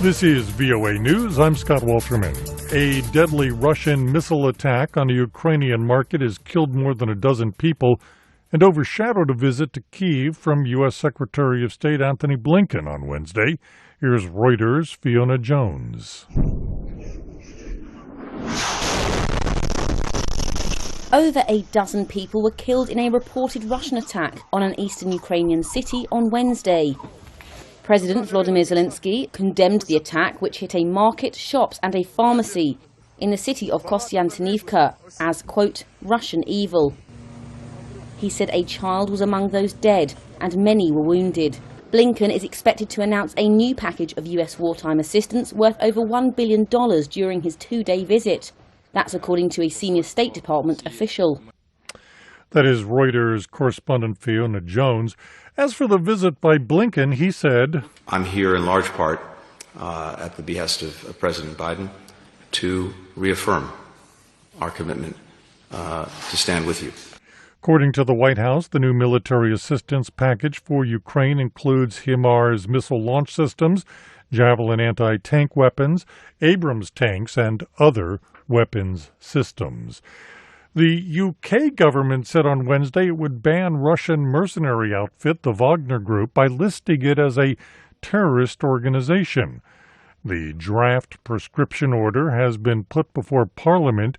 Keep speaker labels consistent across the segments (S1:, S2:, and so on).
S1: This is VOA News. I'm Scott Walterman. A deadly Russian missile attack on a Ukrainian market has killed more than a dozen people and overshadowed a visit to Kyiv from U.S. Secretary of State Antony Blinken on Wednesday. Here's Reuters' Fiona Jones.
S2: Over a dozen people were killed in a reported Russian attack on an eastern Ukrainian city on Wednesday. President Volodymyr Zelensky condemned the attack, which hit a market, shops and a pharmacy in the city of Kostiantynivka as, quote, Russian evil. He said a child was among those dead and many were wounded. Blinken is expected to announce a new package of US wartime assistance worth over $1 billion during his two-day visit. That's according to a senior State Department official.
S1: That is Reuters correspondent Fiona Jones. As for the visit by Blinken, he said,
S3: I'm here in large part at the behest of President Biden to reaffirm our commitment to stand with you.
S1: According to the White House, the new military assistance package for Ukraine includes HIMARS missile launch systems, Javelin anti-tank weapons, Abrams tanks, and other weapons systems. The UK government said on Wednesday it would ban Russian mercenary outfit, the Wagner Group, by listing it as a terrorist organization. The draft prescription order has been put before Parliament.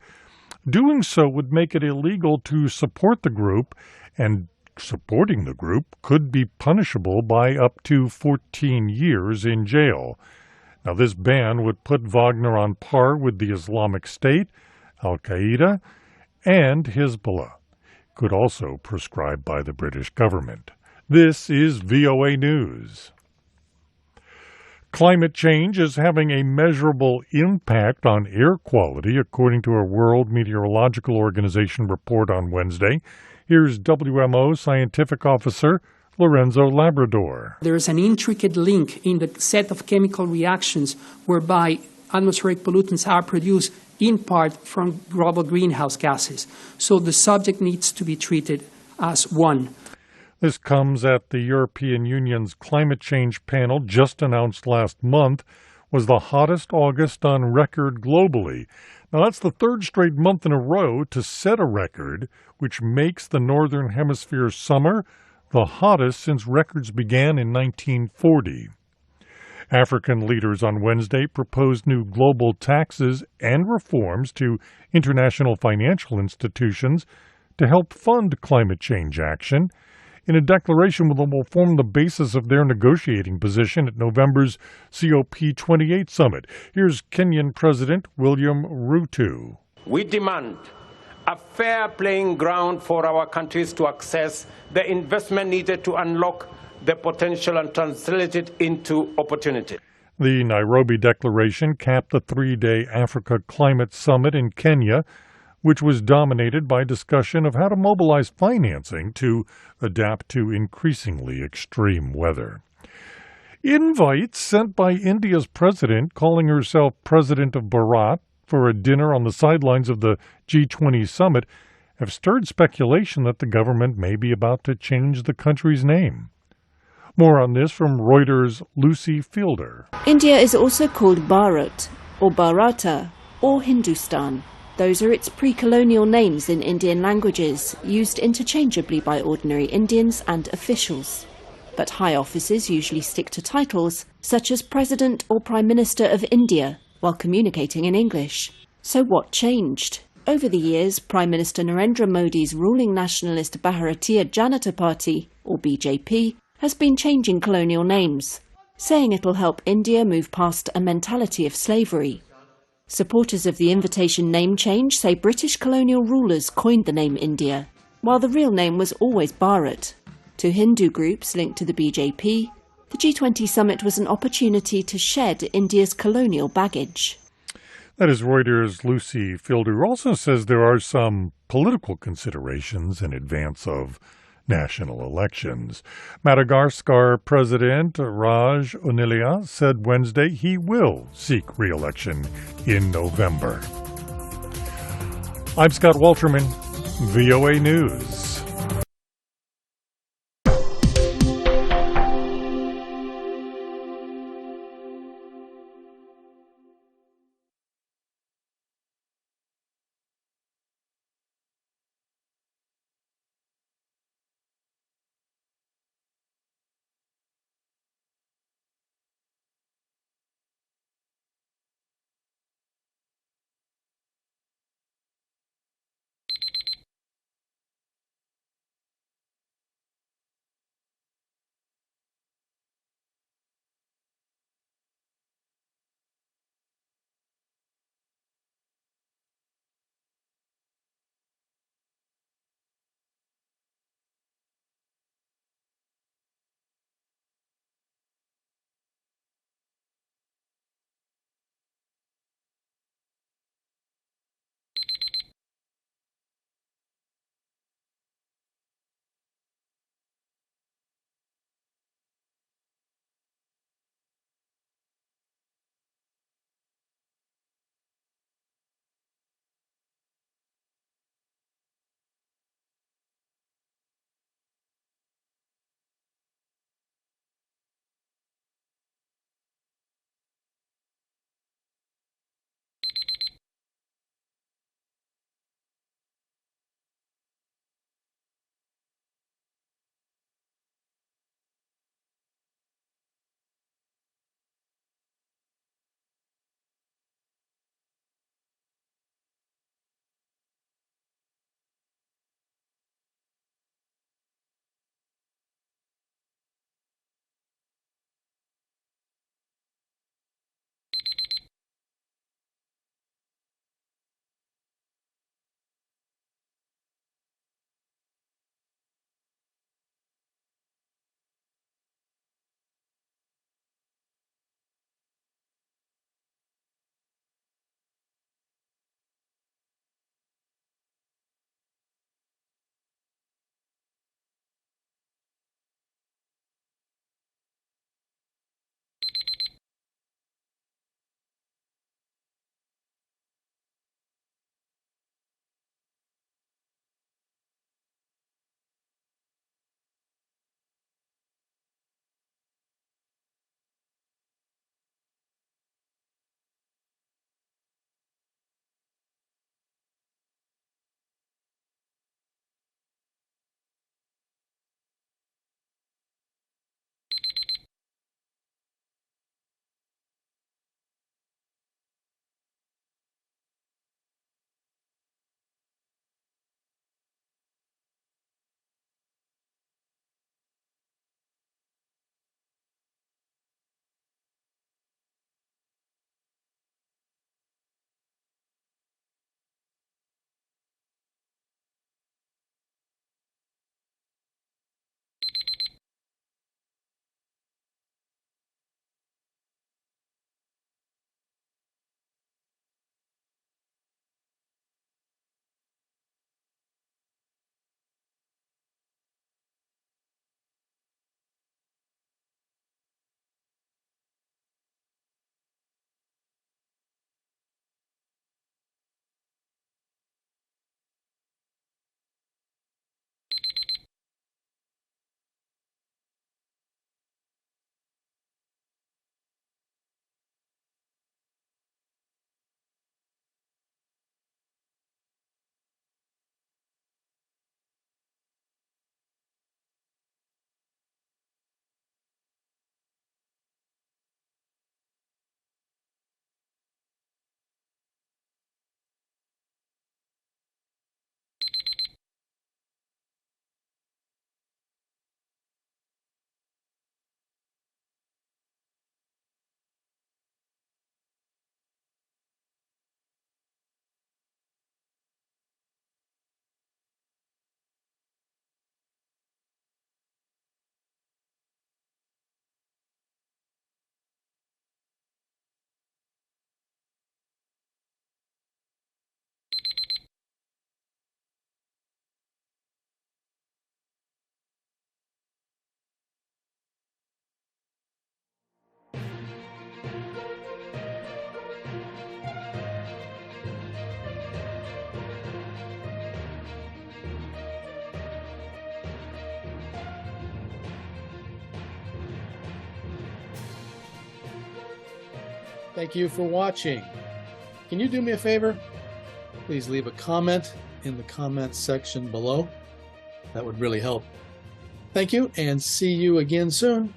S1: Doing so would make it illegal to support the group, and supporting the group could be punishable by up to 14 years in jail. Now, this ban would put Wagner on par with the Islamic State, Al-Qaeda, and Hezbollah, could also prescribed by the British government. This is VOA News. Climate change is having a measurable impact on air quality, according to a World Meteorological Organization report on Wednesday. Here's WMO scientific officer Lorenzo Labrador.
S4: There is an intricate link in the set of chemical reactions whereby atmospheric pollutants are produced in part from global greenhouse gases. So the subject needs to be treated as one.
S1: This comes at the European Union's climate change panel, just announced last month, was the hottest August on record globally. Now, that's the third straight month in a row to set a record, which makes the Northern Hemisphere summer the hottest since records began in 1940. African leaders on Wednesday proposed new global taxes and reforms to international financial institutions to help fund climate change action, in a declaration that will form the basis of their negotiating position at November's COP28 summit. Here's Kenyan President William Ruto.
S5: We demand a fair playing ground for our countries to access the investment needed to unlock the potential and translate it into opportunity. The
S1: Nairobi Declaration capped the three-day Africa Climate Summit in Kenya, which was dominated by discussion of how to mobilize financing to adapt to increasingly extreme weather. Invites sent by India's president, calling herself President of Bharat, for a dinner on the sidelines of the G20 summit, have stirred speculation that the government may be about to change the country's name. More on this from Reuters' Lucy Fielder.
S6: India is also called Bharat, or Bharata, or Hindustan. Those are its pre-colonial names in Indian languages, used interchangeably by ordinary Indians and officials. But high offices usually stick to titles such as President or Prime Minister of India while communicating in English. So what changed? Over the years, Prime Minister Narendra Modi's ruling nationalist Bharatiya Janata Party, or BJP, has been changing colonial names, saying it'll help India move past a mentality of slavery. Supporters of the invitation name change say British colonial rulers coined the name India, while the real name was always Bharat. To Hindu groups linked to the BJP, the G20 summit was an opportunity to shed India's colonial baggage.
S1: That is Reuters' Lucy Fielder, who also says there are some political considerations in advance of national elections. Madagascar President Raj Onilia said Wednesday he will seek re-election in November. I'm Scott Walterman, VOA News.
S7: Thank you for watching. Can you do me a favor? Please leave a comment in the comments section below. That would really help. Thank you, and see you again soon.